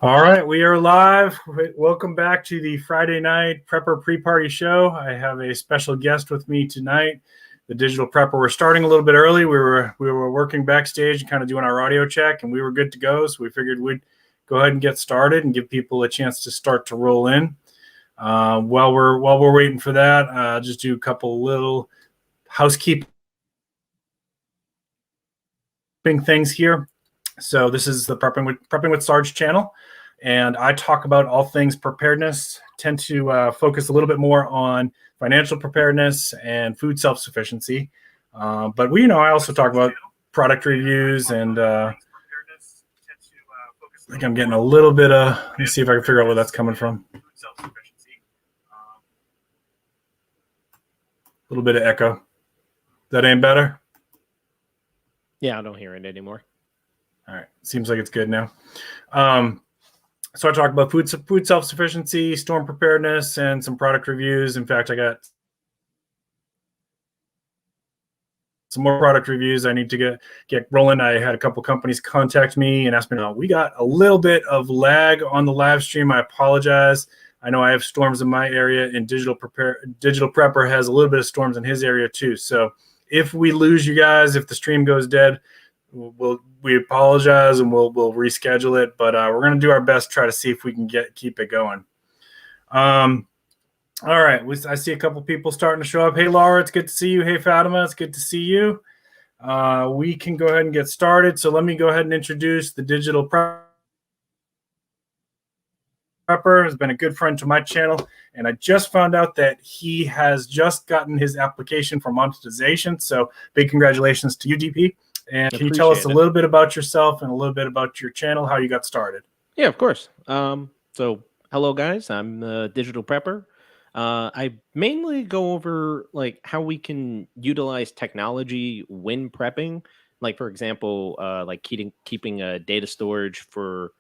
All right, we are live. Welcome back to the Friday night Prepper pre-party show. I have a special guest with me tonight, the Digital Prepper. We're starting a little bit early. We were working backstage and kind of doing our audio check, and we were good to go. So we figured we'd go ahead and get started and give people a chance to start to roll in. While we're waiting for that, just do a couple little housekeeping things here. So this is the Prepping with Sarge channel, and I talk about all things preparedness. Tend to focus a little bit more on financial preparedness and food self-sufficiency. But I also talk about product reviews and I think I'm getting a little bit of. Let me see if I can figure out where that's coming from. A little bit of echo. That ain't better? Yeah, I don't hear it anymore. All right, seems like it's good now. So I talk about food self-sufficiency, storm preparedness, and some product reviews. In fact, I got some more product reviews I need to get rolling. I had a couple companies contact me and ask me, we got a little bit of lag on the live stream. I apologize. I know I have storms in my area, and Digital Prepper has a little bit of storms in his area too. So if we lose you guys, if the stream goes dead, we apologize and we'll reschedule it, but we're going to do our best to try to see if we can keep it going. All right, I see a couple people starting to show up. Hey Laura, it's good to see you. Hey Fatima, it's good to see you. We can go ahead and get started. So let me go ahead and introduce the Digital Prepper. Has been a good friend to my channel, and I just found out that he has just gotten his application for monetization. So big congratulations to you, DP. And can you tell us a little bit about yourself and a little bit about your channel, how you got started? Yeah, of course. So hello guys, I'm the Digital Prepper. I mainly go over like how we can utilize technology when prepping. Like for example, like keeping a data storage for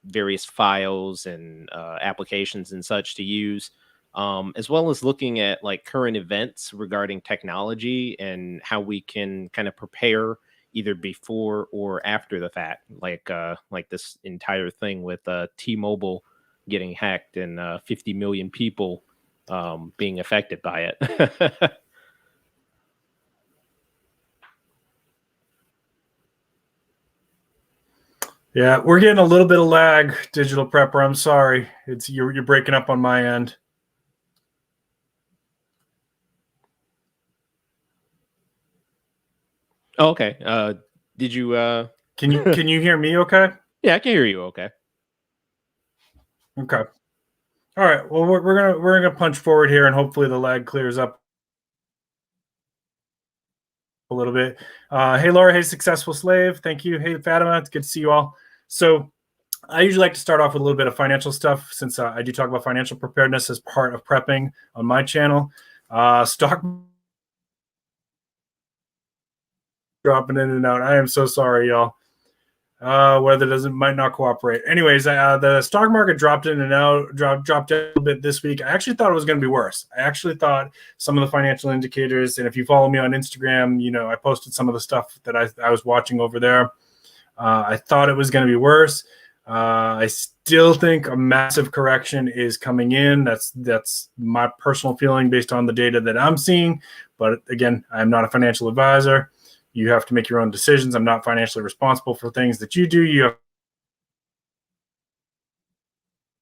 various files and applications and such to use, as well as looking at like current events regarding technology and how we can kind of prepare either before or after the fact, like this entire thing with T-Mobile getting hacked and 50 million people being affected by it. Yeah, we're getting a little bit of lag, Digital Prepper. I'm sorry. You're breaking up on my end. Oh, okay. Did you can you hear me okay? Yeah, I can hear you okay. Okay. All right. Well, we're gonna punch forward here, and hopefully the lag clears up a little bit. Hey Laura, hey Successful Slave, thank you. Hey Fatima, it's good to see you all. So I usually like to start off with a little bit of financial stuff, since I do talk about financial preparedness as part of prepping on my channel. Stock dropping in and out. I am so sorry, y'all. Weather might not cooperate. Anyways, the stock market dropped in and out, dropped a little bit this week. I actually thought it was going to be worse. I actually thought some of the financial indicators, and if you follow me on Instagram, I posted some of the stuff that I was watching over there. I thought it was going to be worse. I still think a massive correction is coming in. That's my personal feeling based on the data that I'm seeing. But again, I'm not a financial advisor. You have to make your own decisions. I'm not financially responsible for things that you do. You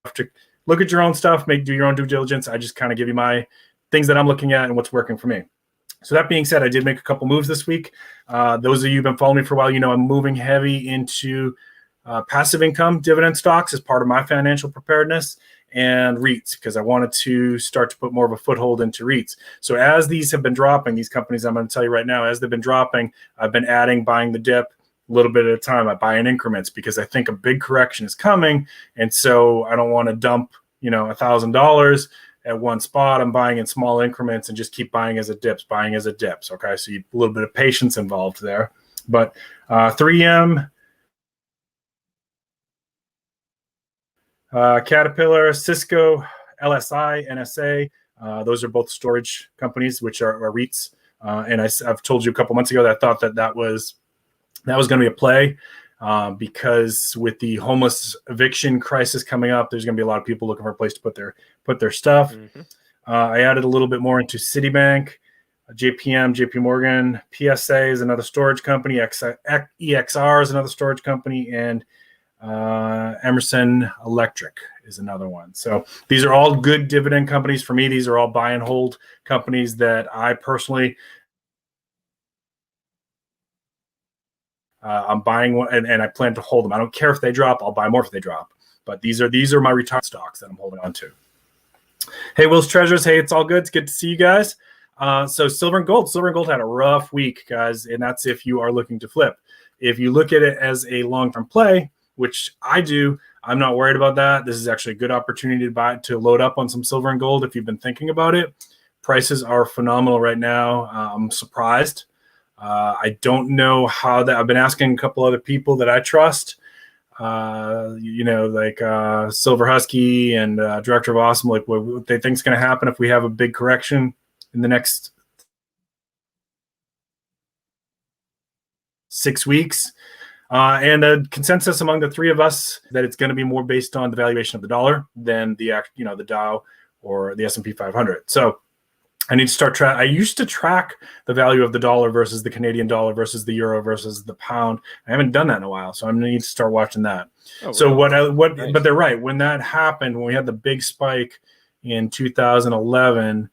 have to look at your own stuff, do your own due diligence. I just kind of give you my things that I'm looking at and what's working for me. So that being said, I did make a couple moves this week. Those of you who've been following me for a while, I'm moving heavy into passive income dividend stocks as part of my financial preparedness, and REITs, because I wanted to start to put more of a foothold into REITs. So as these have been dropping, these companies I'm going to tell you right now, as they've been dropping, I've been buying the dip a little bit at a time. I buy in increments because I think a big correction is coming. And so I don't want to dump, $1,000 at one spot. I'm buying in small increments and just keep buying as it dips. Okay. So a little bit of patience involved there, but 3M, Caterpillar, Cisco, LSI, NSA. Those are both storage companies, which are REITs. And I've told you a couple months ago that I thought that was going to be a play. because with the homeless eviction crisis coming up, there's going to be a lot of people looking for a place to put their stuff. Mm-hmm. I added a little bit more into Citibank, JPM, JP Morgan, PSA is another storage company, EXR is another storage company, and Emerson Electric is another one. So these are all good dividend companies for me. These are all buy and hold companies that I personally I'm buying one, and I plan to hold them. I don't care if they drop. I'll buy more if they drop. But these are my retired stocks that I'm holding on to. Hey, Will's Treasures. Hey, it's all good. It's good to see you guys. So silver and gold. Silver and gold had a rough week, guys, and that's if you are looking to flip. If you look at it as a long-term play, which I do, I'm not worried about that. This is actually a good opportunity to load up on some silver and gold if you've been thinking about it. Prices are phenomenal right now. I'm surprised. I don't know how that. I've been asking a couple other people that I trust, like Silver Husky and Director of Awesome, like what they think is going to happen if we have a big correction in the next 6 weeks. And a consensus among the three of us that it's going to be more based on the valuation of the dollar than the Dow or the S&P 500. So I need to start I used to track the value of the dollar versus the Canadian dollar versus the euro versus the pound. I haven't done that in a while, so I'm going to need to start watching that. Oh, so really? Nice. But they're right. When that happened, when we had the big spike in 2011,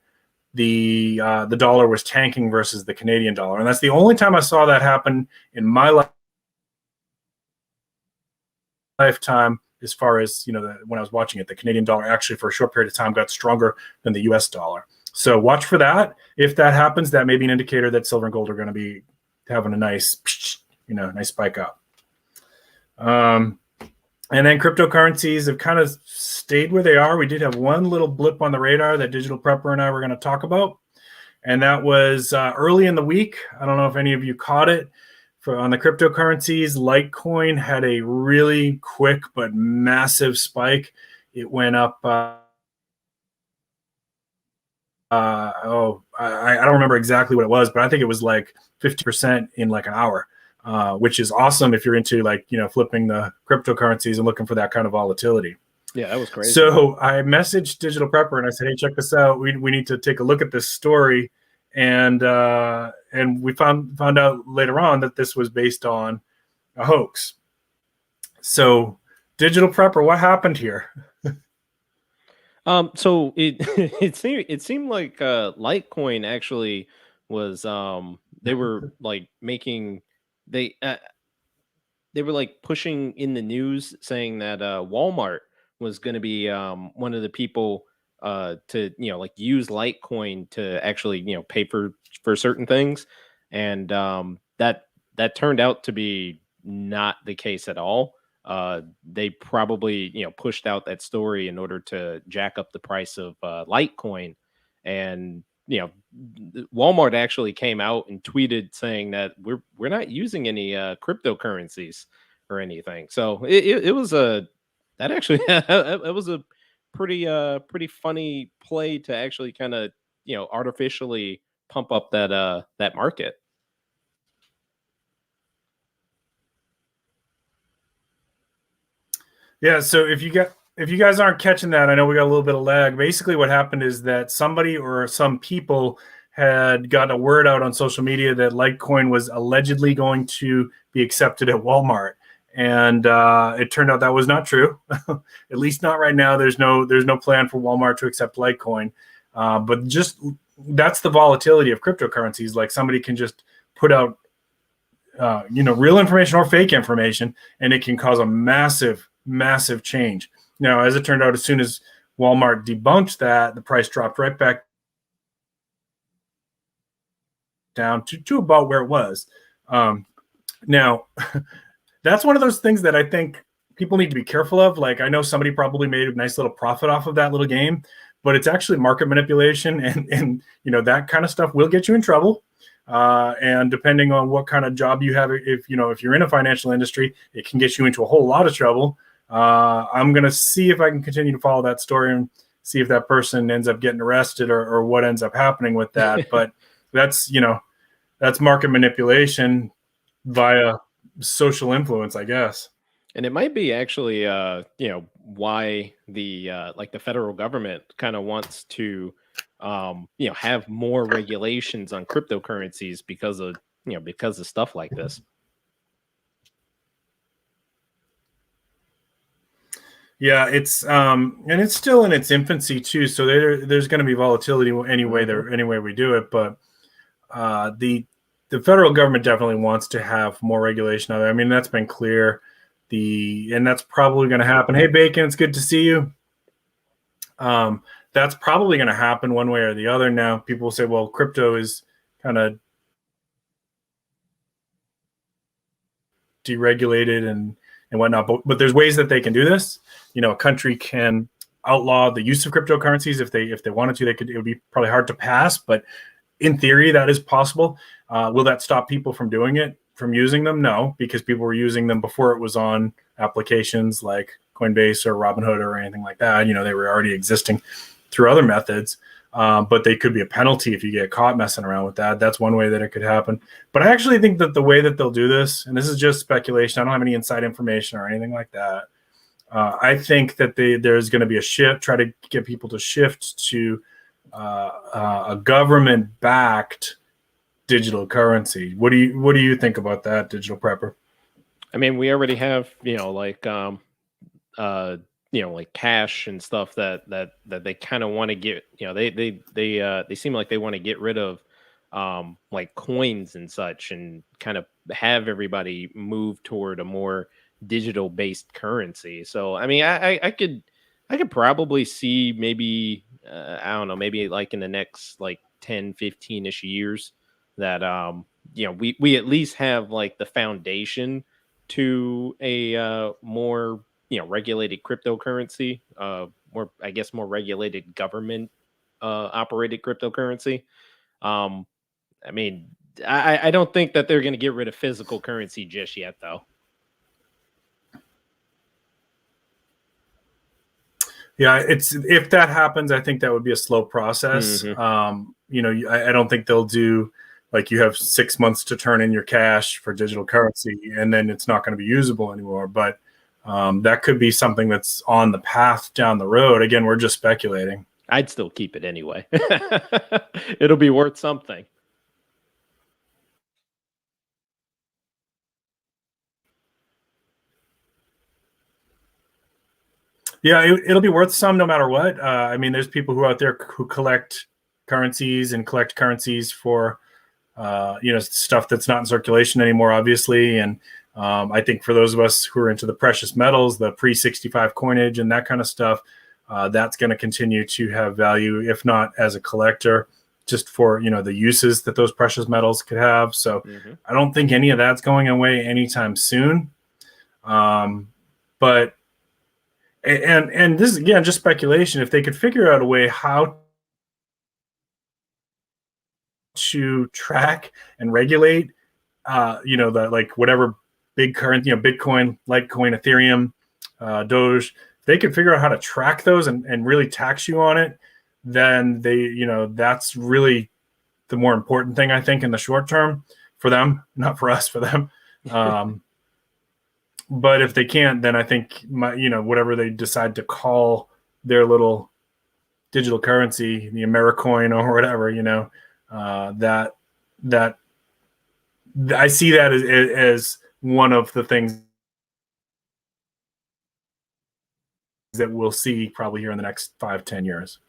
the dollar was tanking versus the Canadian dollar, and that's the only time I saw that happen in my lifetime. As far as when I was watching it, the Canadian dollar actually for a short period of time got stronger than the U.S. dollar. So watch for that. If that happens, that may be an indicator that silver and gold are going to be having a nice spike up. And then cryptocurrencies have kind of stayed where they are. We did have one little blip on the radar that Digital Prepper and I were going to talk about, and that was early in the week. I don't know if any of you caught it. On the cryptocurrencies, Litecoin had a really quick but massive spike. It went up. I don't remember exactly what it was, but I think it was like 50% in like an hour, which is awesome if you're into flipping the cryptocurrencies and looking for that kind of volatility. Yeah, that was crazy. So I messaged Digital Prepper and I said, hey, check this out. We need to take a look at this story. And we found out later on that this was based on a hoax. So Digital Prepper, what happened here? So it seemed like Litecoin actually was they were like making they were like pushing in the news saying that Walmart was going to be one of the people to use Litecoin to actually pay for certain things, and that turned out to be not the case at all. They probably pushed out that story in order to jack up the price of Litecoin, and Walmart actually came out and tweeted saying that we're not using any cryptocurrencies or anything. So it was that actually it was a pretty funny play to actually kind of artificially pump up that market. Yeah, so if you guys aren't catching that, I know we got a little bit of lag. Basically what happened is that somebody or some people had got a word out on social media that Litecoin was allegedly going to be accepted at Walmart. And it turned out that was not true, at least not right now. There's no plan for Walmart to accept Litecoin. But just that's the volatility of cryptocurrencies. Like somebody can just put out, real information or fake information, and it can cause a massive change. Now, as it turned out, as soon as Walmart debunked that, the price dropped right back down to about where it was. Now, that's one of those things that I think people need to be careful of. Like, I know somebody probably made a nice little profit off of that little game, but it's actually market manipulation, and that kind of stuff will get you in trouble. And depending on what kind of job you have, if you're in a financial industry, it can get you into a whole lot of trouble. I'm going to see if I can continue to follow that story and see if that person ends up getting arrested or what ends up happening with that. But that's market manipulation via social influence, I guess. And it might be actually, why the like the federal government kind of wants to, have more regulations on cryptocurrencies because of stuff like this. Yeah, it's and it's still in its infancy too. So there's going to be volatility anyway any way we do it. But the federal government definitely wants to have more regulation out there. I mean, that's been clear. And that's probably going to happen. Hey, Bacon, it's good to see you. That's probably going to happen one way or the other. Now, people will say, well, crypto is kind of deregulated and whatnot, but there's ways that they can do this. A country can outlaw the use of cryptocurrencies if they wanted to. It would be probably hard to pass, but in theory, that is possible. Will that stop people from doing it, from using them? No, because people were using them before it was on applications like Coinbase or Robinhood or anything like that. They were already existing through other methods, but they could be a penalty if you get caught messing around with that. That's one way that it could happen. But I actually think that the way that they'll do this, and this is just speculation, I don't have any inside information or anything like that. I think that there's going to be a shift, try to get people to shift to a government-backed digital currency. What do you think about that, Digital Prepper? I mean, we already have like cash and stuff that they kind of want to get. They seem like they want to get rid of like coins and such, and kind of have everybody move toward a more digital based currency. So I mean, I could probably see maybe I don't know, maybe like in the next like 10 15ish years that we at least have like the foundation to a more regulated cryptocurrency, more regulated government operated cryptocurrency. I mean, I don't think that they're going to get rid of physical currency just yet, though. Yeah, if that happens, I think that would be a slow process. Mm-hmm. I don't think they'll do like you have 6 months to turn in your cash for digital currency, and then it's not going to be usable anymore. But that could be something that's on the path down the road. Again, we're just speculating. I'd still keep it anyway. It'll be worth something. Yeah, it'll be worth some no matter what. I mean, there's people who are out there who collect currencies and collect currencies for, stuff that's not in circulation anymore, obviously. And I think for those of us who are into the precious metals, the pre-65 coinage and that kind of stuff, that's going to continue to have value, if not as a collector, just for, the uses that those precious metals could have. So I don't think any of that's going away anytime soon. But And this is, again, just speculation. If they could figure out a way how to track and regulate, the like whatever big current, Bitcoin, Litecoin, Ethereum, Doge, if they could figure out how to track those and really tax you on it, then that's really the more important thing, I think, in the short term for them, not for us, for them. But if they can't, then I think whatever they decide to call their little digital currency, the Americoin or whatever, that I see that as one of the things that we'll see probably here in the next 5-10 years.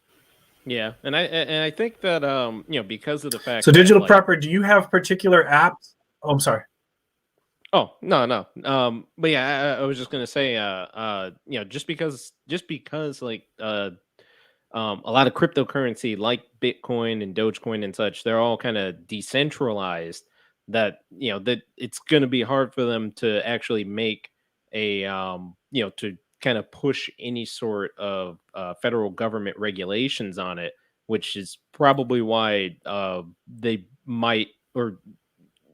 Yeah, and I think that because of the fact. So, Digital Prepper, do you have particular apps? Oh, I'm sorry. Oh, no. But yeah, I was just gonna say, just because like a lot of cryptocurrency like Bitcoin and Dogecoin and such, they're all kind of decentralized. That that it's gonna be hard for them to actually make a to kind of push any sort of federal government regulations on it, which is probably why they might, or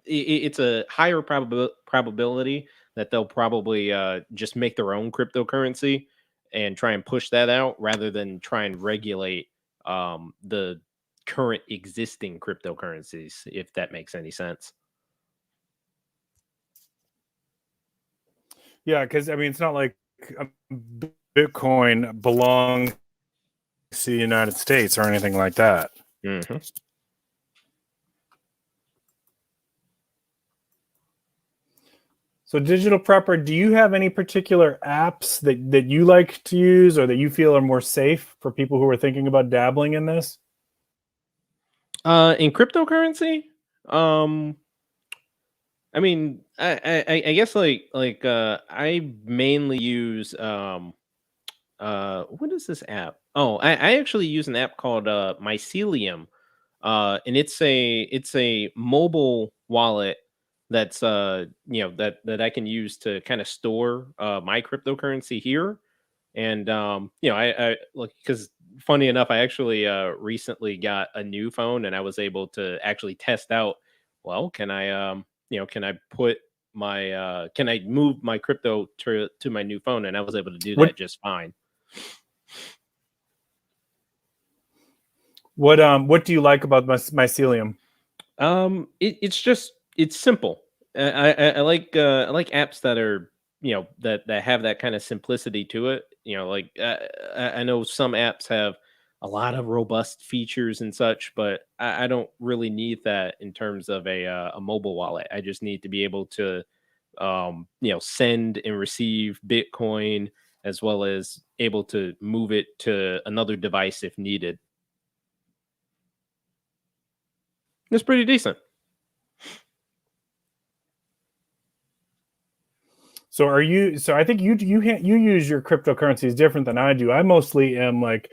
it's a higher probability that they'll probably just make their own cryptocurrency and try and push that out rather than try and regulate the current existing cryptocurrencies, if that makes any sense. Yeah, because I mean, it's not like Bitcoin belongs to the United States or anything like that. Mm-hmm. So, Digital Prepper, do you have any particular apps that you like to use or that you feel are more safe for people who are thinking about dabbling in this? In cryptocurrency, um, I mean, I guess I mainly use what is this app? Oh, I actually use an app called Mycelium, and it's a mobile wallet that's that I can use to kind of store my cryptocurrency here. And I look, because funny enough, I actually recently got a new phone, and I was able to actually test out, well, can I can I put my can I move my crypto to my new phone? And I was able to do What that just fine. what do you like about mycelium? It's simple. I like apps that are that have that kind of simplicity to it. I know some apps have a lot of robust features and such, but I don't really need that in terms of a mobile wallet. I just need to be able to send and receive Bitcoin, as well as able to move it to another device if needed. It's pretty decent. So are you? So I think you use your cryptocurrencies different than I do. I mostly am like,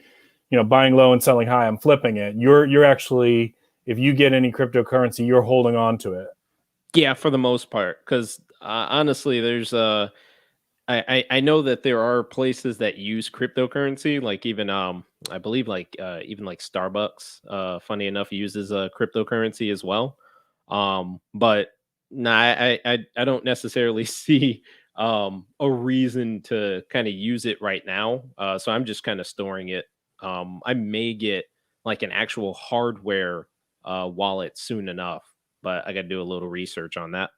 buying low and selling high. I'm flipping it. You're actually, if you get any cryptocurrency, you're holding on to it. Yeah, for the most part, because honestly, there's I know that there are places that use cryptocurrency, like even I believe even like Starbucks, funny enough, uses a cryptocurrency as well. But nah, I don't necessarily see a reason to kind of use it right now. So I'm just kind of storing it. I may get like an actual hardware wallet soon enough, but I got to do a little research on that.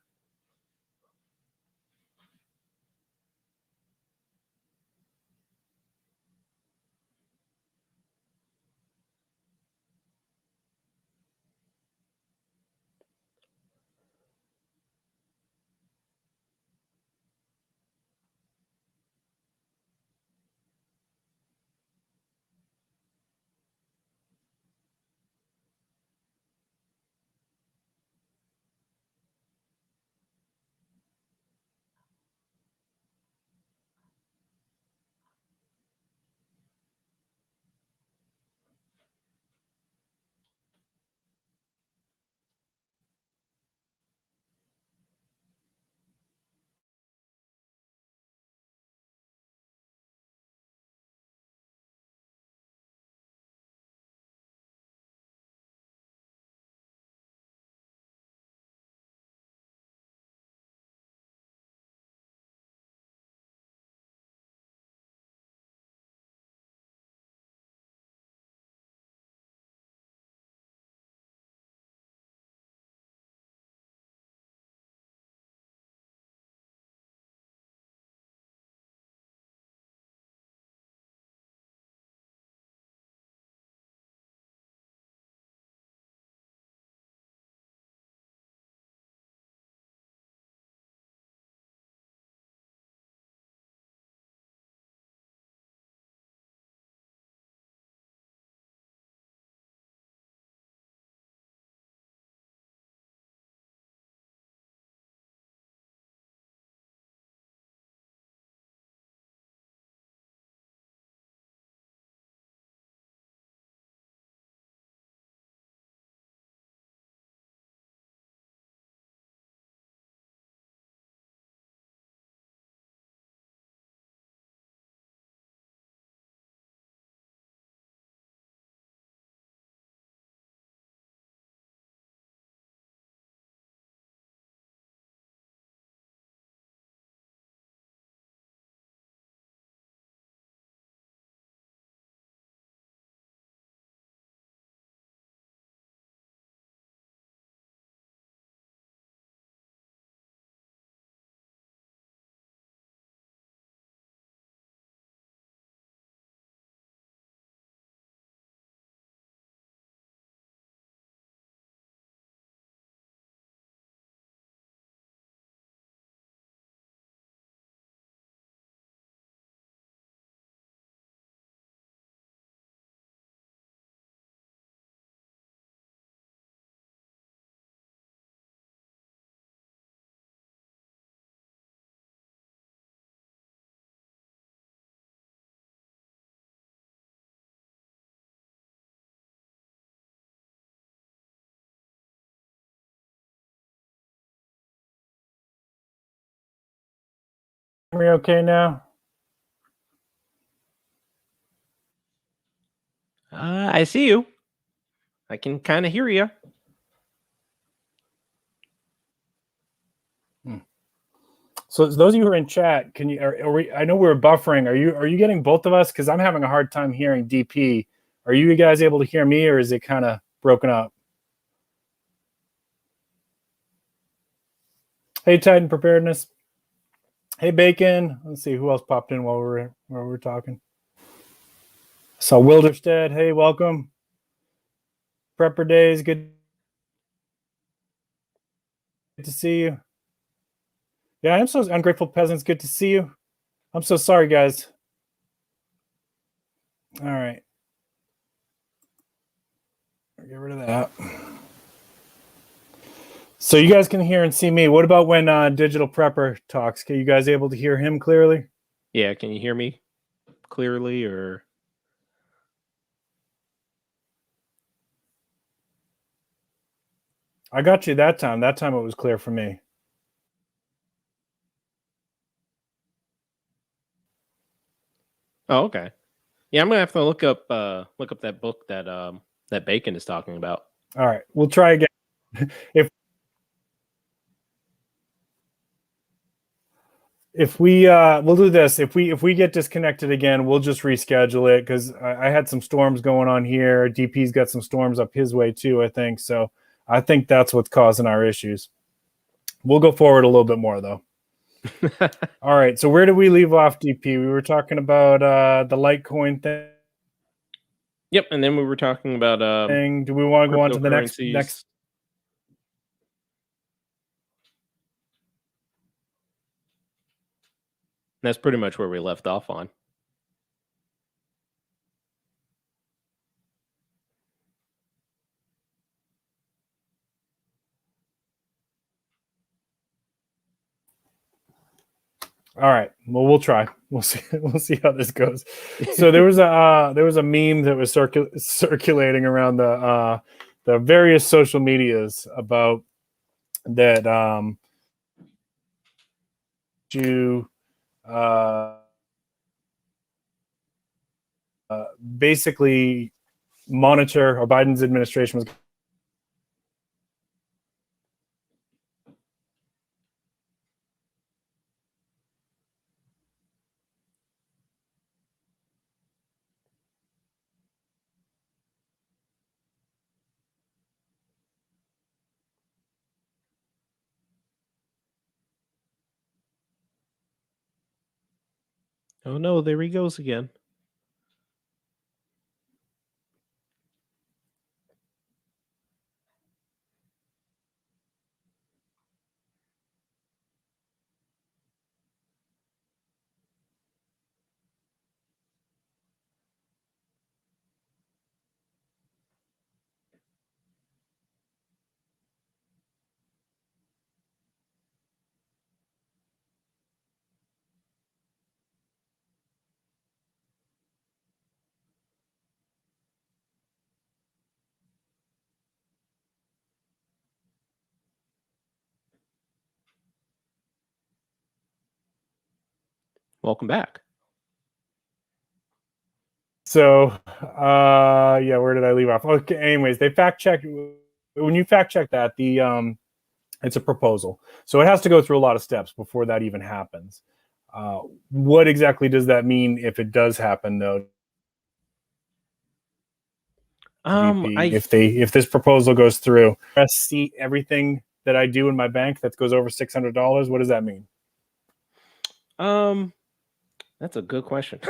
we okay now? I see you. I can kind of hear you. So those of you who are in chat, can you? Are we, I know we're buffering. Are you getting both of us? Because I'm having a hard time hearing DP. Are you guys able to hear me, or is it kind of broken up? Hey, Titan Preparedness. Hey, Bacon. Let's see who else popped in while we're talking. So Wilderstead. Hey, welcome. Prepper Days. Good to see you. Yeah, I'm so ungrateful peasants. Good to see you. I'm so sorry, guys. All right. Get rid of that. So you guys can hear and see me. What about when Digital Prepper talks? Are you guys able to hear him clearly? Yeah, can you hear me clearly or? I got you that time. That time it was clear for me. Oh, okay. Yeah, I'm gonna have to look up that book that that Bacon is talking about. All right, we'll try again. If we we'll do this. If we get disconnected again, we'll just reschedule it because I had some storms going on here. DP's got some storms up his way too, I think. So I think that's what's causing our issues. We'll go forward a little bit more though. All right. So where did we leave off, DP? We were talking about the Litecoin thing. Yep, and then we were talking about Do we want to go on to the next? That's pretty much where we left off on. All right. Well, we'll try. We'll see. We'll see how this goes. So there was a meme that was circulating around the various social medias about that you basically monitor, or Biden's administration was. Oh no, there he goes again. Welcome back. So yeah, where did I leave off? Okay, anyways, they fact check. When you fact check that, the it's a proposal, so it has to go through a lot of steps before that even happens. What exactly does that mean if it does happen, though? If this proposal goes through, see everything that I do in my bank that goes over $600. What does that mean? That's a good question.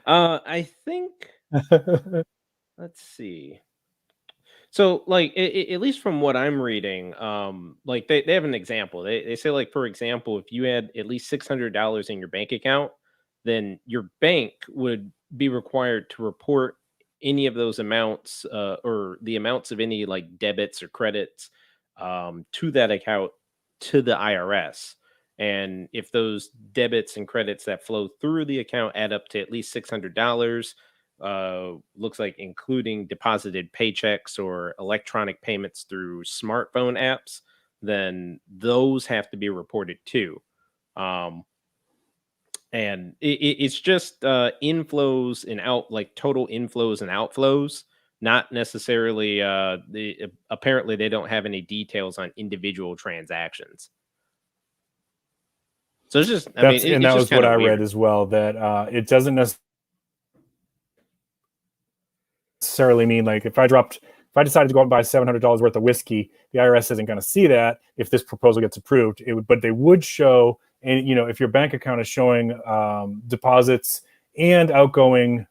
I think let's see. So, like, at least from what I'm reading, like they have an example. They say, like, for example, if you had at least $600 in your bank account, then your bank would be required to report any of those amounts, or the amounts of any like debits or credits, to that account to the IRS. And if those debits and credits that flow through the account add up to at least $600, looks like including deposited paychecks or electronic payments through smartphone apps, then those have to be reported too. and it's just inflows and out, like total inflows and outflows, not necessarily apparently they don't have any details on individual transactions. So it's just, I mean, And it's that just was what I weird. read as well, that it doesn't necessarily mean like if I decided to go out and buy $700 worth of whiskey, the IRS isn't going to see that if this proposal gets approved. But they would show, and if your bank account is showing deposits and outgoing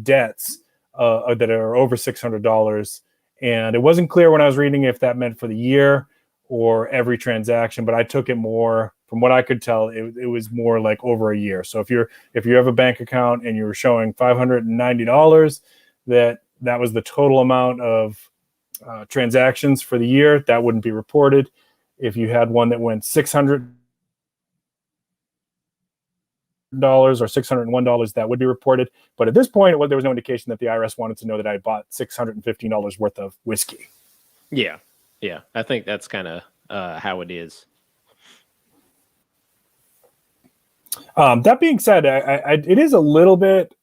debts that are over $600, and it wasn't clear when I was reading if that meant for the year or every transaction, but I took it more, from what I could tell, it was more like over a year. So if you have a bank account and you were showing $590, that was the total amount of transactions for the year, that wouldn't be reported. If you had one that went $600 or $601, that would be reported. But at this point, there was no indication that the IRS wanted to know that I bought $615 worth of whiskey. Yeah. I think that's kind of how it is. That being said, it is a little bit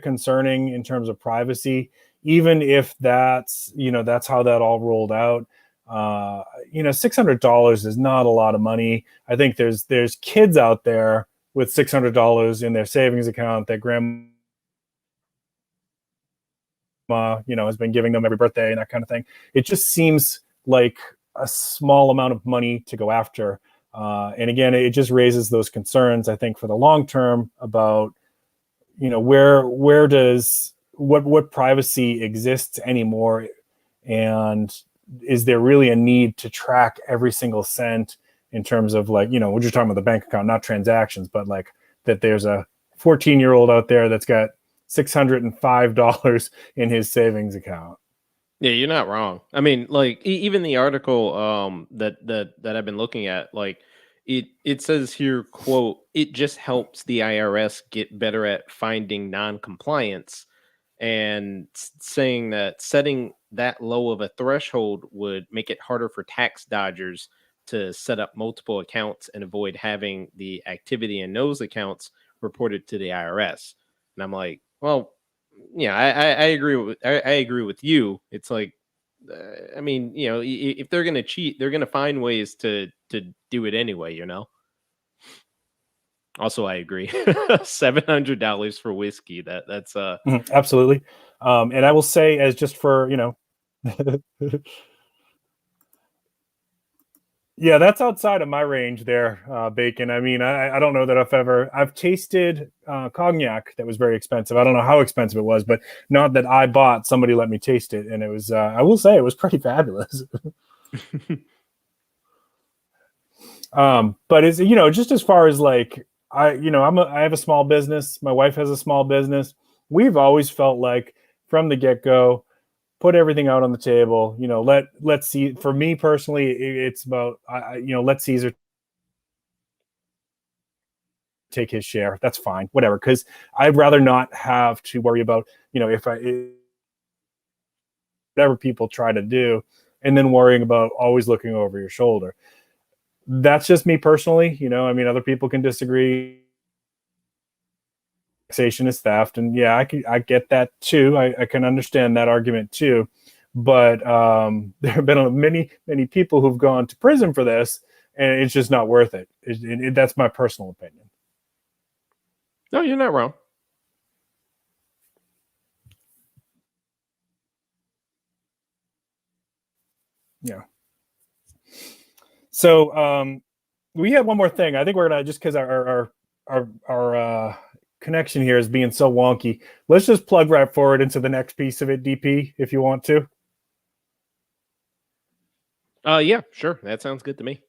concerning in terms of privacy, even if that's how that all rolled out. $600 is not a lot of money. I think there's kids out there with $600 in their savings account that grandma has been giving them every birthday and that kind of thing. It just seems like a small amount of money to go after. And again, it just raises those concerns, I think, for the long term about where does what privacy exists anymore, and is there really a need to track every single cent in terms of we're just talking about the bank account, not transactions, but like that there's a 14-year-old out there that's got $605 in his savings account. Yeah, you're not wrong. I mean, like even the article that I've been looking at, like it says here, quote, "It just helps the IRS get better at finding non-compliance," and saying that setting that low of a threshold would make it harder for tax dodgers to set up multiple accounts and avoid having the activity in those accounts reported to the IRS. And I'm like, well, yeah, I agree with I agree with you. It's like, I mean, if they're gonna cheat, they're gonna find ways to do it anyway. Also, I agree. $700 for whiskey. That's Absolutely. And I will say, as just for yeah, that's outside of my range there, Bacon. I mean, I don't know that I've tasted cognac that was very expensive. I don't know how expensive it was, but not that I bought. Somebody let me taste it, and it was. I will say it was pretty fabulous. But it's just as far as like I have a small business. My wife has a small business. We've always felt like from the get-go, put everything out on the table. Let's see. For me personally, it's about let Caesar take his share. That's fine, whatever. Because I'd rather not have to worry about if whatever people try to do, and then worrying about always looking over your shoulder. That's just me personally. I mean, other people can disagree. Taxation is theft, and yeah, I get that too. I can understand that argument too. But there have been many people who've gone to prison for this, and it's just not worth it. That's my personal opinion. No, you're not wrong. Yeah. So we have one more thing. I think we're gonna, just because our connection here is being so wonky, let's just plug right forward into the next piece of it, DP, if you want to. Yeah, sure. That sounds good to me.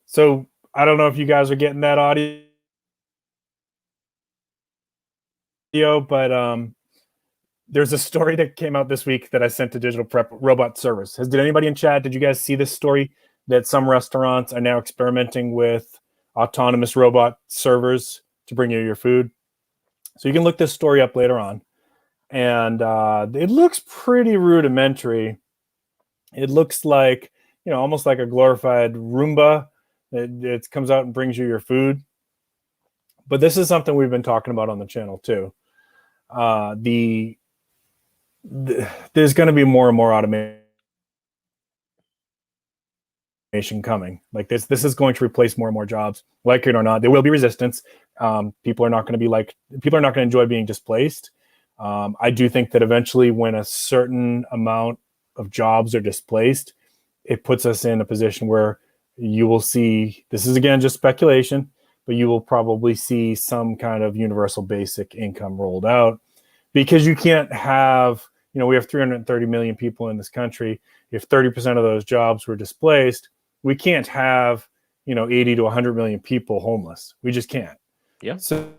So I don't know if you guys are getting that audio, but there's a story that came out this week that I sent to Digital Prep Robot Service. Did anybody in chat, did you guys see this story that some restaurants are now experimenting with autonomous robot servers to bring you your food? So you can look this story up later on. and it looks pretty rudimentary. It looks like, almost like a glorified Roomba. It comes out and brings you your food. But this is something we've been talking about on the channel too. There's going to be more and more automation coming. Like this is going to replace more and more jobs. Like it or not, there will be resistance. People are not going to enjoy being displaced. I do think that eventually, when a certain amount of jobs are displaced, it puts us in a position where you will see, this is again just speculation, but you will probably see some kind of universal basic income rolled out, because you can't have, we have 330 million people in this country. If 30% of those jobs were displaced, we can't have, 80 to 100 million people homeless. We just can't. Yeah. So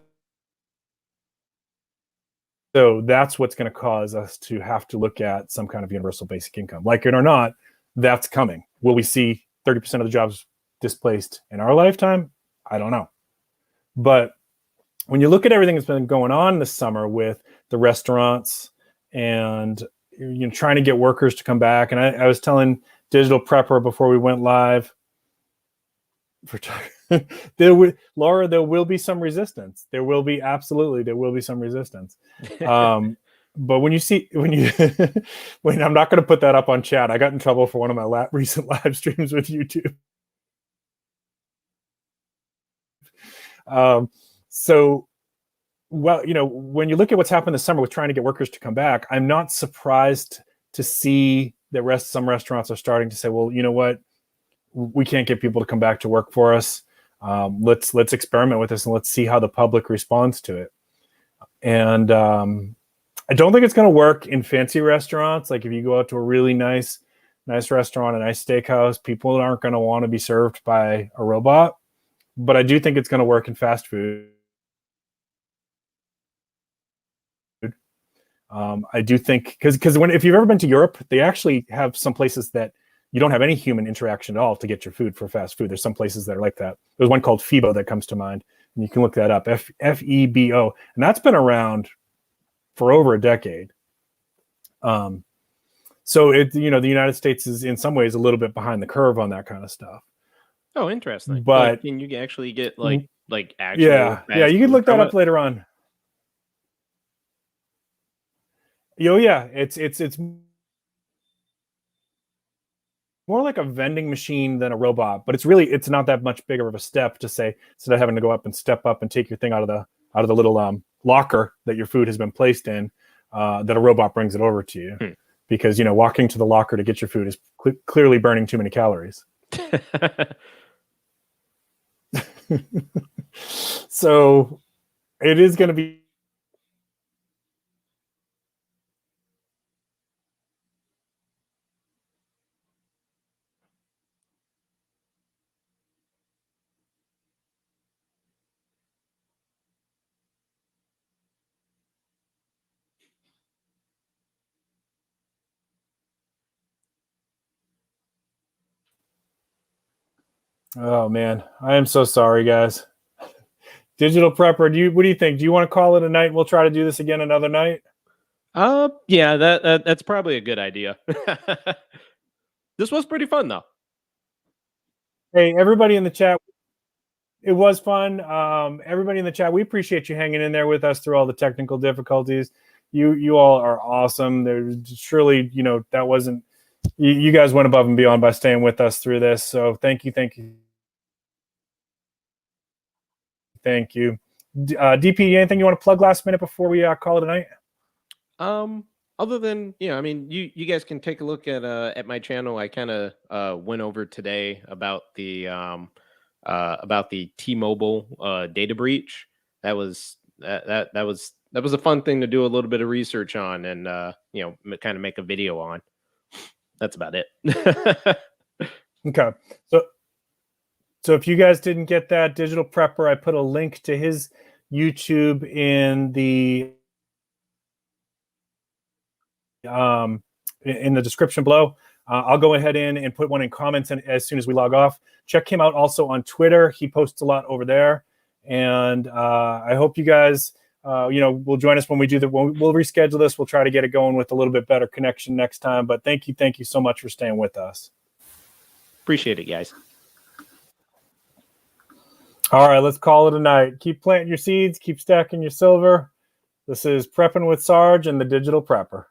that's what's going to cause us to have to look at some kind of universal basic income. Like it or not, that's coming. Will we see 30% of the jobs displaced in our lifetime? I don't know. But when you look at everything that's been going on this summer with the restaurants and trying to get workers to come back, and I was telling Digital Prepper before we went live, Laura, there will be some resistance. There will be some resistance. But when I'm not going to put that up on chat. I got in trouble for one of my recent live streams with YouTube. So, when you look at what's happened this summer with trying to get workers to come back, I'm not surprised to see that some restaurants are starting to say, well, you know what? We can't get people to come back to work for us. Let's experiment with this and let's see how the public responds to it. And I don't think it's going to work in fancy restaurants. Like if you go out to a really nice restaurant, a nice steakhouse, people aren't going to want to be served by a robot. But I do think it's going to work in fast food. I do think because if you've ever been to Europe, they actually have some places that you don't have any human interaction at all to get your food for fast food. There's some places that are like that. There's one called FEBO that comes to mind, and you can look that up, FEBO, and that's been around for over a decade. So the United States is in some ways a little bit behind the curve on that kind of stuff. Oh, interesting. But can you actually get like actual? Yeah, you can look that up later on. Yeah, it's more like a vending machine than a robot, but it's not that much bigger of a step to say, instead of having to go up and step up and take your thing out of the little locker that your food has been placed in, that a robot brings it over to you. Because walking to the locker to get your food is clearly burning too many calories. So it is going to be Oh man, I am so sorry, guys. Digital Prepper, what do you think? Do you want to call it a night? We'll try to do this again another night. Yeah, that's probably a good idea. This was pretty fun though. Hey, everybody in the chat, it was fun. Everybody in the chat, we appreciate you hanging in there with us through all the technical difficulties. You all are awesome. There's surely, that wasn't, you guys went above and beyond by staying with us through this. So thank you. DP, anything you want to plug last minute before we call it a night? Other than, you guys can take a look at my channel. I kind of went over today about the T-Mobile data breach. That was a fun thing to do a little bit of research on and kind of make a video on. That's about it. Okay. So if you guys didn't get that, Digital Prepper, I put a link to his YouTube in the description below. I'll go ahead and put one in comments as soon as we log off. Check him out also on Twitter. He posts a lot over there. And I hope you guys will join us when we do we'll reschedule this. We'll try to get it going with a little bit better connection next time. But thank you so much for staying with us. Appreciate it, guys. All right, let's call it a night. Keep planting your seeds, keep stacking your silver. This is Prepping with Sarge and the Digital Prepper.